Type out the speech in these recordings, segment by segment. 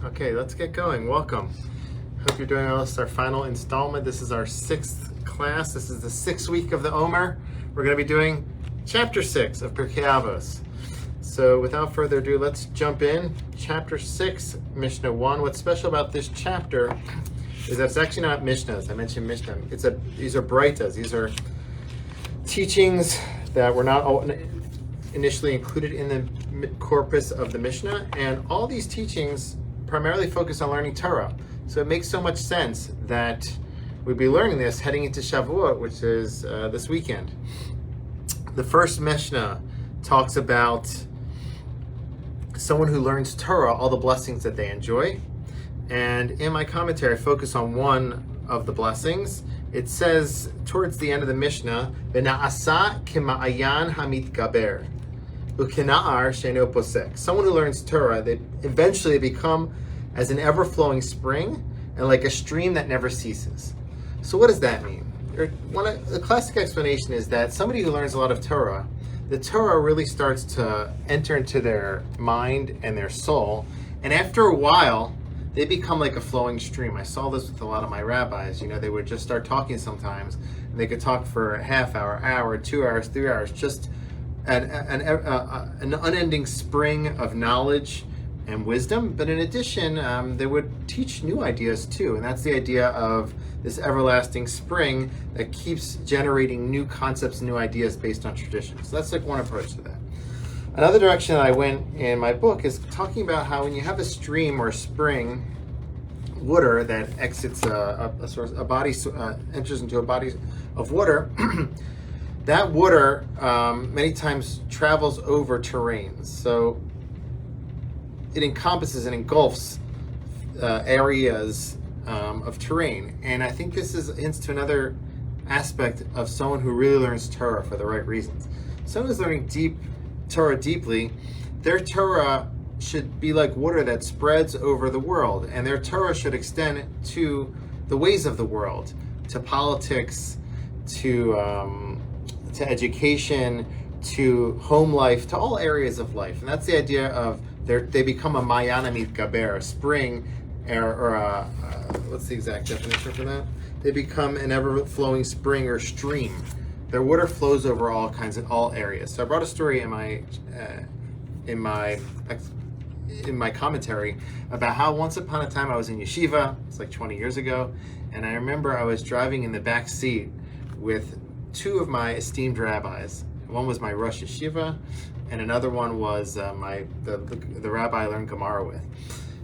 Okay, let's get going. Welcome. Hope you're doing well. This is our final installment. This is our 6th class. This is the 6th week of the Omer. We're going to be doing chapter 6 of Pirkei Avos. So without further ado, let's jump in. Chapter 6, Mishnah 1. What's special about this chapter is that it's actually not Mishnahs. I mentioned Mishnah. These are Braitas. These are teachings that were not initially included in the corpus of the Mishnah. And all these teachings primarily focus on learning Torah. So it makes so much sense that we'd be learning this heading into Shavuot, which is this weekend. The first Mishnah talks about someone who learns Torah, all the blessings that they enjoy. And in my commentary, I focus on one of the blessings. It says towards the end of the Mishnah, "V'na'asa k'ma'ayan hamitgaber, u'kena'ar she'eno posek." Someone who learns Torah, they eventually become as an ever-flowing spring and like a stream that never ceases. So what does that mean? The classic explanation is that somebody who learns a lot of Torah, the Torah really starts to enter into their mind and their soul, and after a while, they become like a flowing stream. I saw this with a lot of my rabbis. They would just start talking sometimes, and they could talk for a half hour, 2 hours, 3 hours, just an unending spring of knowledge and wisdom. But in addition, they would teach new ideas too, and that's the idea of this everlasting spring that keeps generating new concepts, new ideas based on tradition. So that's like one approach to that. Another direction that I went in my book is talking about how when you have a stream or a spring, water that exits a body, enters into a body of water, that water many times travels over terrains. So it encompasses and engulfs areas of terrain. And I think this hints to another aspect of someone who really learns Torah for the right reasons. Someone who's learning Torah deeply, their Torah should be like water that spreads over the world, and their Torah should extend to the ways of the world, to politics, to education, to home life, to all areas of life. And that's the idea of they become a Ma'ayan Mitgaber, a spring, or what's the exact definition for that? They become an ever-flowing spring or stream. Their water flows over all areas. So I brought a story in my commentary about how once upon a time I was in yeshiva. It's like 20 years ago, and I remember I was driving in the back seat with two of my esteemed rabbis. One was my Rosh Yeshiva, and another one was the rabbi I learned Gemara with.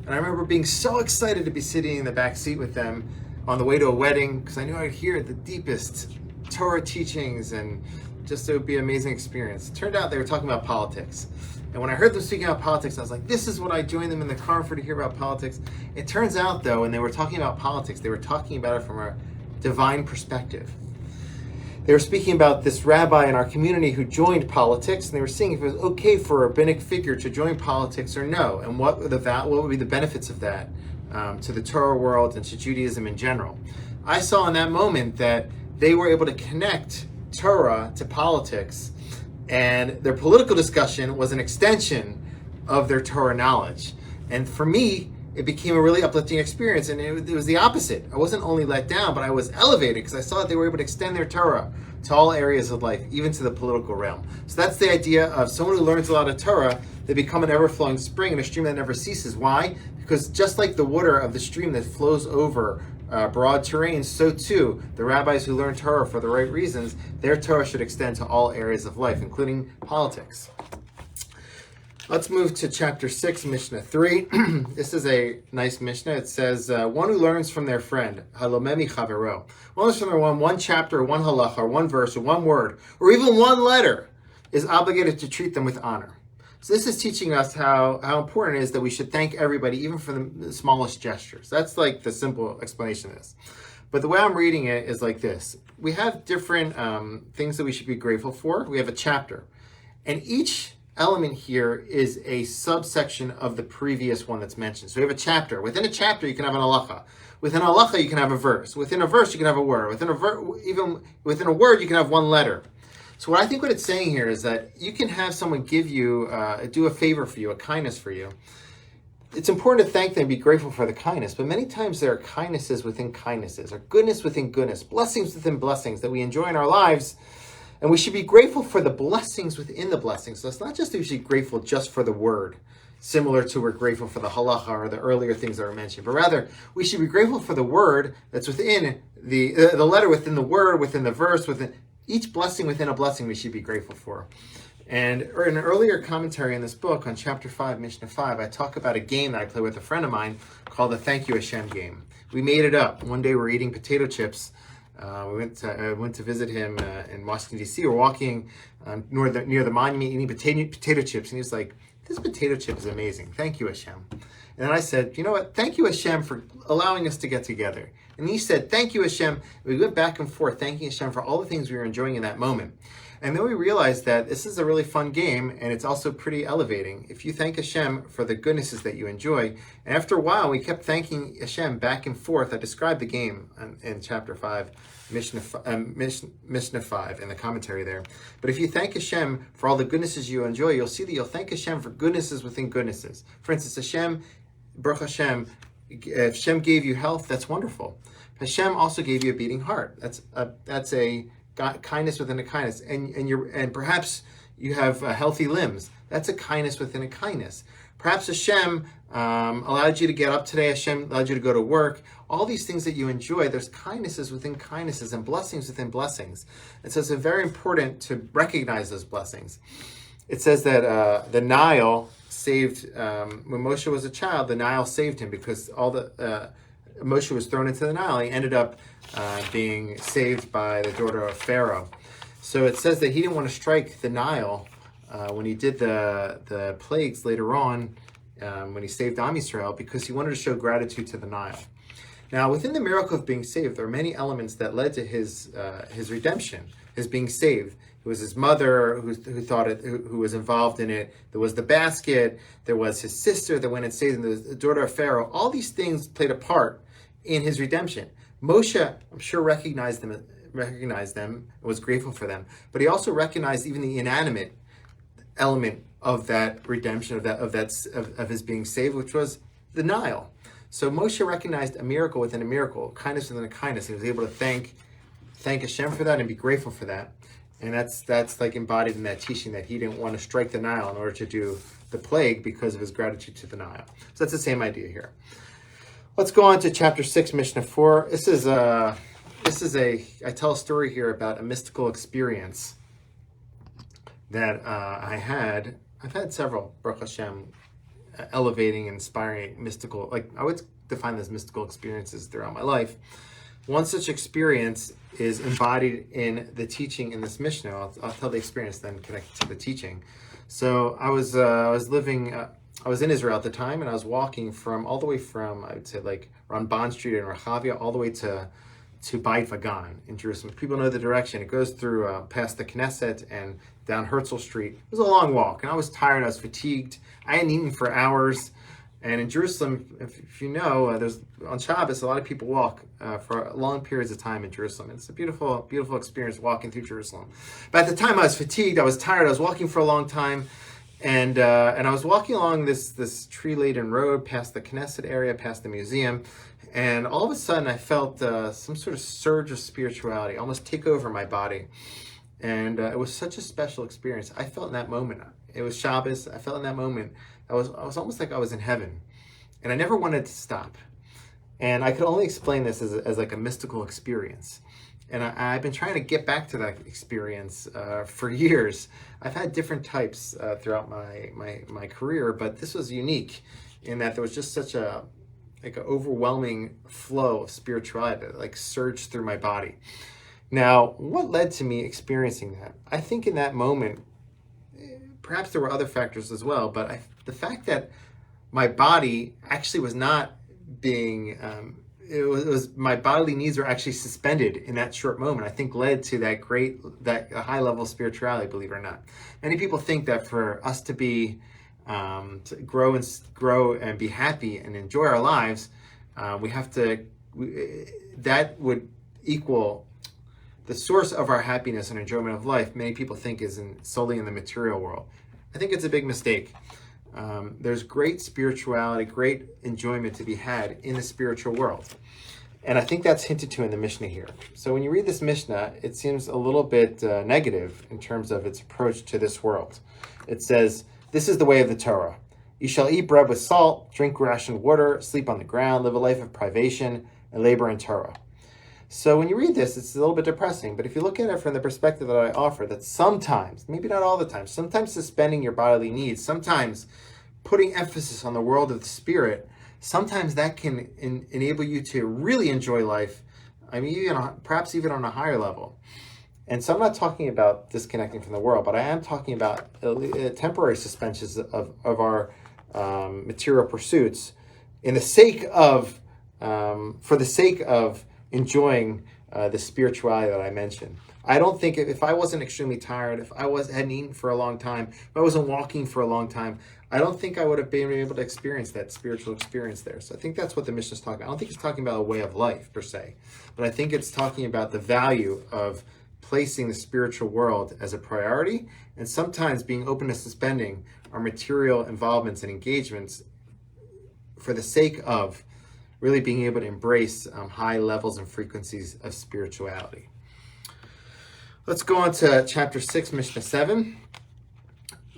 And I remember being so excited to be sitting in the back seat with them on the way to a wedding, because I knew I'd hear the deepest Torah teachings, and just it would be an amazing experience. It turned out they were talking about politics. And when I heard them speaking about politics, I was like, this is what I joined them in the car for, to hear about politics. It turns out, though, when they were talking about politics, they were talking about it from a divine perspective. They were speaking about this rabbi in our community who joined politics, and they were seeing if it was okay for a rabbinic figure to join politics or no, and what would be the benefits of that to the Torah world and to Judaism in general. I saw in that moment that they were able to connect Torah to politics, and their political discussion was an extension of their Torah knowledge. And for me, it became a really uplifting experience, and it was the opposite. I wasn't only let down, but I was elevated because I saw that they were able to extend their Torah to all areas of life, even to the political realm. So that's the idea of someone who learns a lot of Torah, they become an ever-flowing spring and a stream that never ceases. Why? Because just like the water of the stream that flows over broad terrain, so too the rabbis who learn Torah for the right reasons, their Torah should extend to all areas of life, including politics. Let's move to chapter 6, Mishnah 3. This is a nice Mishnah. It says, one who learns from their friend, halomemi chavero. One learns from their one chapter, or one halacha, or one verse, or one word, or even one letter, is obligated to treat them with honor. So this is teaching us how important it is that we should thank everybody, even for the smallest gestures. That's like the simple explanation of this. But the way I'm reading it is like this. We have different things that we should be grateful for. We have a chapter. And each element here is a subsection of the previous one that's mentioned. So we have a chapter. Within a chapter, you can have an halacha. Within a halacha, you can have a verse. Within a verse, you can have a word. Even within a word, you can have one letter. So what it's saying here is that you can have someone give you, do a favor for you, a kindness for you. it's important to thank them and be grateful for the kindness, but many times there are kindnesses within kindnesses, or goodness within goodness, blessings within blessings that we enjoy in our lives, and we should be grateful for the blessings within the blessings. So it's not just that we should be grateful just for the word, similar to we're grateful for the halacha or the earlier things that were mentioned, but rather we should be grateful for the word that's within the letter within the word, within the verse, within each blessing within a blessing we should be grateful for. And in an earlier commentary in this book on chapter 5, Mishnah 5, I talk about a game that I play with a friend of mine called the Thank You Hashem game. We made it up. One day we're eating potato chips. I went to visit him in Washington, D.C. We're walking near the monument eating potato chips. And he was like, "This potato chip is amazing. Thank you, Hashem." And then I said, "You know what? Thank you, Hashem, for allowing us to get together." And he said, "Thank you, Hashem." We went back and forth, thanking Hashem for all the things we were enjoying in that moment. And then we realized that this is a really fun game, and it's also pretty elevating. If you thank Hashem for the goodnesses that you enjoy, and after a while, we kept thanking Hashem back and forth. I described the game in chapter 5, Mishnah 5, in the commentary there. But if you thank Hashem for all the goodnesses you enjoy, you'll see that you'll thank Hashem for goodnesses within goodnesses. For instance, Hashem, Baruch Hashem, if Hashem gave you health, that's wonderful. Hashem also gave you a beating heart. That's a kindness within a kindness, and perhaps you have healthy limbs. That's a kindness within a kindness. Perhaps Hashem allowed you to get up today. Hashem allowed you to go to work. All these things that you enjoy, there's kindnesses within kindnesses and blessings within blessings. And so it's very important to recognize those blessings. It says that the Nile saved, when Moshe was a child, the Nile saved him because all the Moshe was thrown into the Nile. He ended up being saved by the daughter of Pharaoh. So it says that he didn't want to strike the Nile when he did the plagues later on, when he saved Am Yisrael, because he wanted to show gratitude to the Nile. Now, within the miracle of being saved, there are many elements that led to his redemption, his being saved. It was his mother who was involved in it. There was the basket. There was his sister that went and saved him. There was the daughter of Pharaoh. All these things played a part in his redemption. Moshe, I'm sure, recognized them, and was grateful for them. But he also recognized even the inanimate element of that redemption, of his being saved, which was the Nile. So Moshe recognized a miracle within a miracle, kindness within a kindness. He was able to thank Hashem for that and be grateful for that. And that's like embodied in that teaching that he didn't want to strike the Nile in order to do the plague because of his gratitude to the Nile. So that's the same idea here. Let's go on to chapter 6, Mishnah 4. I tell a story here about a mystical experience that I've had several, Baruch Hashem, elevating, inspiring, mystical, I would define them as mystical experiences throughout my life. One such experience is embodied in the teaching in this Mishnah. I'll tell the experience, then connect it to the teaching. So I was in Israel at the time, and I was walking all the way from, I would say, around Bond Street in Rehavia, all the way to Beit Vagan in Jerusalem. People know the direction. It goes through past the Knesset and down Herzl Street. It was a long walk, and I was tired. I was fatigued. I hadn't eaten for hours. And in Jerusalem, if you know, there's on Shabbos, a lot of people walk for long periods of time in Jerusalem. It's a beautiful, beautiful experience walking through Jerusalem. But at the time, I was fatigued. I was tired. I was walking for a long time. And I was walking along this tree-laden road past the Knesset area, past the museum, and all of a sudden I felt some sort of surge of spirituality almost take over my body. And it was such a special experience. I felt in that moment, it was Shabbos, I felt in that moment, I was almost like I was in heaven. And I never wanted to stop. And I could only explain this as like a mystical experience. And I've been trying to get back to that experience for years. I've had different types throughout my career, but this was unique in that there was just such an overwhelming flow of spirituality that surged through my body. Now, what led to me experiencing that? I think in that moment, perhaps there were other factors as well, but the fact that my body actually was not being... It was my bodily needs were actually suspended in that short moment, I think led to that high level of spirituality, believe it or not. Many people think that for us to be, to grow and be happy and enjoy our lives, that would equal the source of our happiness and enjoyment of life. Many people think is solely in the material world. I think it's a big mistake. there's great spirituality, great enjoyment to be had in the spiritual world. And I think that's hinted to in the Mishnah here. So when you read this Mishnah, it seems a little bit negative in terms of its approach to this world. It says, this is the way of the Torah. You shall eat bread with salt, drink rationed water, sleep on the ground, live a life of privation, and labor in Torah. So when you read this, it's a little bit depressing. But if you look at it from the perspective that I offer, that sometimes, maybe not all the time, sometimes suspending your bodily needs, sometimes putting emphasis on the world of the spirit, sometimes that can enable you to really enjoy life, I mean, perhaps even on a higher level. And so I'm not talking about disconnecting from the world, but I am talking about temporary suspensions of our material pursuits for the sake of enjoying the spirituality that I mentioned. I don't think if I wasn't extremely tired, if I hadn't eaten for a long time, if I wasn't walking for a long time, I don't think I would have been able to experience that spiritual experience there. So I think that's what the Mishnah is talking about. I don't think it's talking about a way of life per se, but I think it's talking about the value of placing the spiritual world as a priority, and sometimes being open to suspending our material involvements and engagements for the sake of really being able to embrace high levels and frequencies of spirituality. Let's go on to chapter 6, Mishnah 7,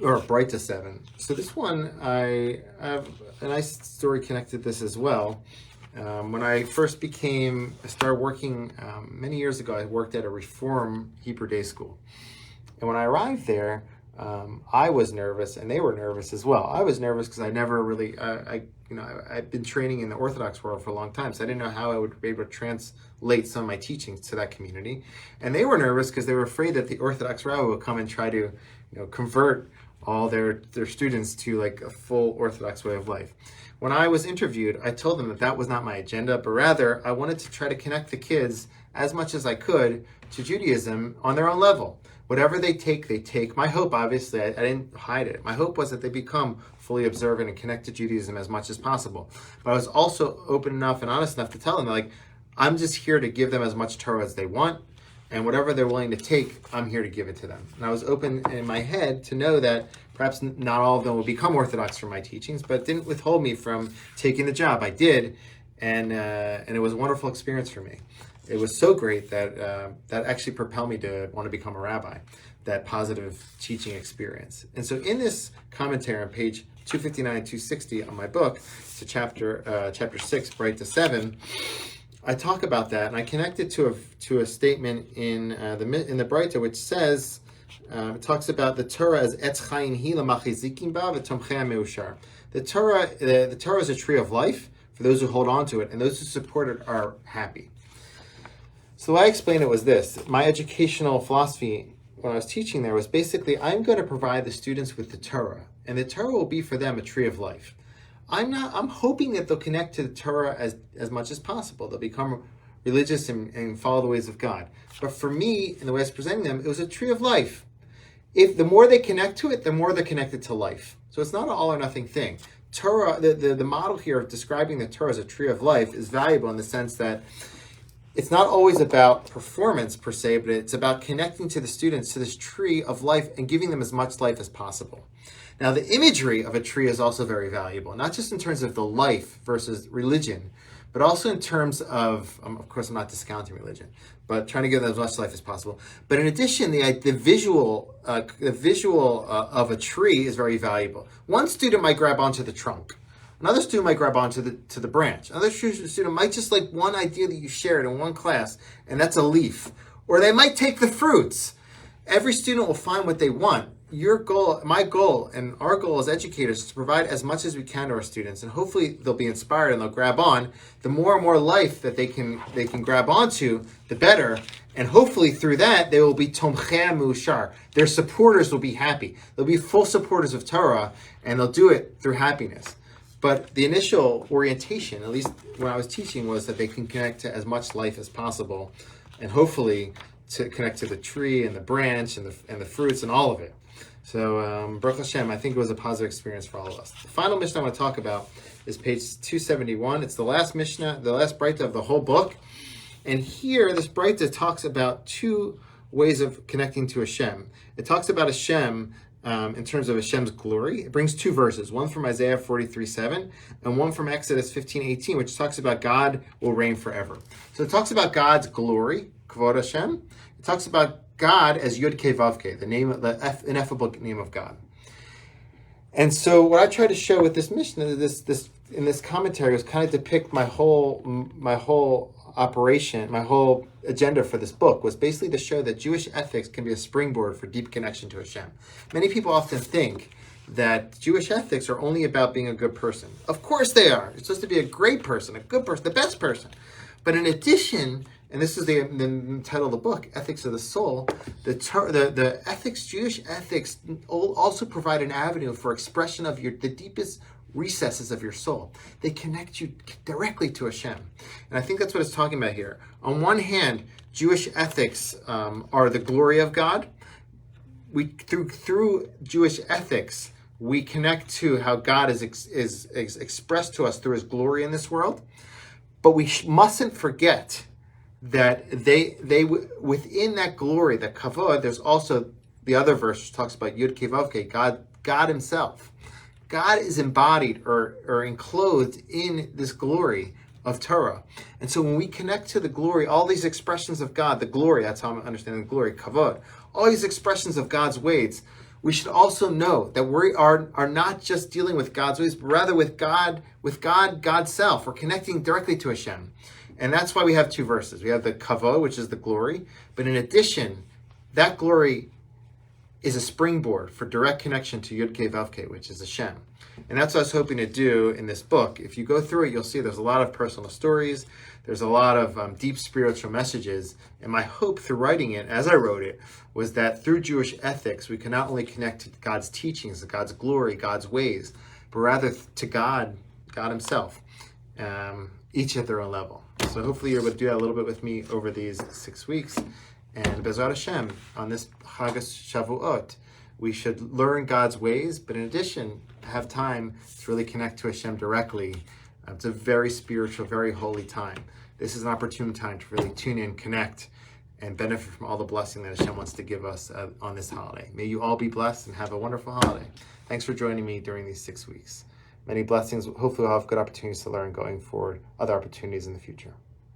or Breita 7. So this one, I have a nice story connected to this as well. When I first started working many years ago, I worked at a Reform Hebrew day school. And when I arrived there, I was nervous, and they were nervous as well. I was nervous because I never really, I'd been training in the Orthodox world for a long time, so I didn't know how I would be able to translate some of my teachings to that community. And they were nervous because they were afraid that the Orthodox rabbi would come and try to, convert all their students to like a full Orthodox way of life. When I was interviewed, I told them that was not my agenda, but rather I wanted to try to connect the kids as much as I could to Judaism on their own level. Whatever they take, they take. My hope, obviously, I didn't hide it. My hope was that they become fully observant and connect to Judaism as much as possible. But I was also open enough and honest enough to tell them, I'm just here to give them as much Torah as they want, and whatever they're willing to take, I'm here to give it to them. And I was open in my head to know that perhaps not all of them will become Orthodox from my teachings, but it didn't withhold me from taking the job. I did, and it was a wonderful experience for me. It was so great that that actually propelled me to want to become a rabbi, that positive teaching experience. And so in this commentary on page 259 and 260 on my book, to chapter 6, Breita 7, I talk about that, and I connect it to a statement in the Breita, which says, it talks about the Torah as etz chayin hi l'machizikim ba v'tomchei meushar. The Torah is a tree of life for those who hold on to it, and those who support it are happy. So the way I explained it was this. My educational philosophy when I was teaching there was basically, I'm going to provide the students with the Torah, and the Torah will be for them a tree of life. I'm hoping that they'll connect to the Torah as much as possible. They'll become religious and follow the ways of God. But for me, in the way I was presenting them, it was a tree of life. If the more they connect to it, the more they're connected to life. So it's not an all or nothing thing. Torah, the model here of describing the Torah as a tree of life is valuable in the sense that it's not always about performance per se, but it's about connecting to the students to this tree of life and giving them as much life as possible. Now, the imagery of a tree is also very valuable, not just in terms of the life versus religion, but also in terms of course, I'm not discounting religion, but trying to give them as much life as possible. But in addition, the visual of a tree is very valuable. One student might grab onto the trunk. Another student might grab onto the branch. Another student might just like one idea that you shared in one class, and that's a leaf. Or they might take the fruits. Every student will find what they want. Your goal, my goal, and our goal as educators is to provide as much as we can to our students, and hopefully they'll be inspired and they'll grab on. The more and more life that they can grab onto, the better. And hopefully through that, they will be tomchei meushar. Their supporters will be happy. They'll be full supporters of Torah, and they'll do it through happiness. But the initial orientation, at least when I was teaching, was that they can connect to as much life as possible, and hopefully to connect to the tree and the branch and the fruits and all of it. So, Baruch Hashem, I think it was a positive experience for all of us. The final Mishnah I want to talk about is page 271. It's the last Mishnah, the last Breita of the whole book. And here, this Breita talks about two ways of connecting to Hashem. It talks about Hashem in terms of Hashem's glory. It brings two verses, one from Isaiah 43:7 and one from Exodus 15:18, which talks about God will reign forever. So it talks about God's glory, Kvod Hashem. It talks about God as Yud Kei Vav Kei, the ineffable name of God. And so what I try to show with this mission, in this commentary, was kind of depict my whole operation, my whole agenda for this book was basically to show that Jewish ethics can be a springboard for deep connection to Hashem. Many people often think that Jewish ethics are only about being a good person. Of course they are. It's supposed to be a great person, a good person, the best person. But in addition, and this is the title of the book, Ethics of the Soul, the ethics, Jewish ethics also provide an avenue for expression of the deepest recesses of your soul. They connect you directly to Hashem. And I think that's what it's talking about here. On one hand, Jewish ethics are the glory of God. Through Jewish ethics, we connect to how God is expressed to us through his glory in this world. But we mustn't forget that they within that glory, that kavod, there's also the other verse which talks about Yud Kei Vav Kei, God himself. God is embodied or enclosed in this glory of Torah. And so when we connect to the glory, all these expressions of God, the glory, that's how I'm understanding the glory, kavod, all these expressions of God's ways, we should also know that we are not just dealing with God's ways, but rather with God's self. We're connecting directly to Hashem. And that's why we have two verses. We have the kavod, which is the glory, but in addition, that glory is a springboard for direct connection to Yud Kei Vav Kei, which is Hashem. And that's what I was hoping to do in this book. If you go through it, you'll see there's a lot of personal stories. There's a lot of deep spiritual messages. And my hope through writing it, as I wrote it, was that through Jewish ethics, we can not only connect to God's teachings, God's glory, God's ways, but rather to God himself, each at their own level. So hopefully you're able to do that a little bit with me over these 6 weeks. And Bezrat Hashem, on this Chag Shavuot, we should learn God's ways, but in addition, have time to really connect to Hashem directly. It's a very spiritual, very holy time. This is an opportune time to really tune in, connect, and benefit from all the blessing that Hashem wants to give us on this holiday. May you all be blessed and have a wonderful holiday. Thanks for joining me during these 6 weeks. Many blessings. Hopefully we'll have good opportunities to learn going forward, other opportunities in the future.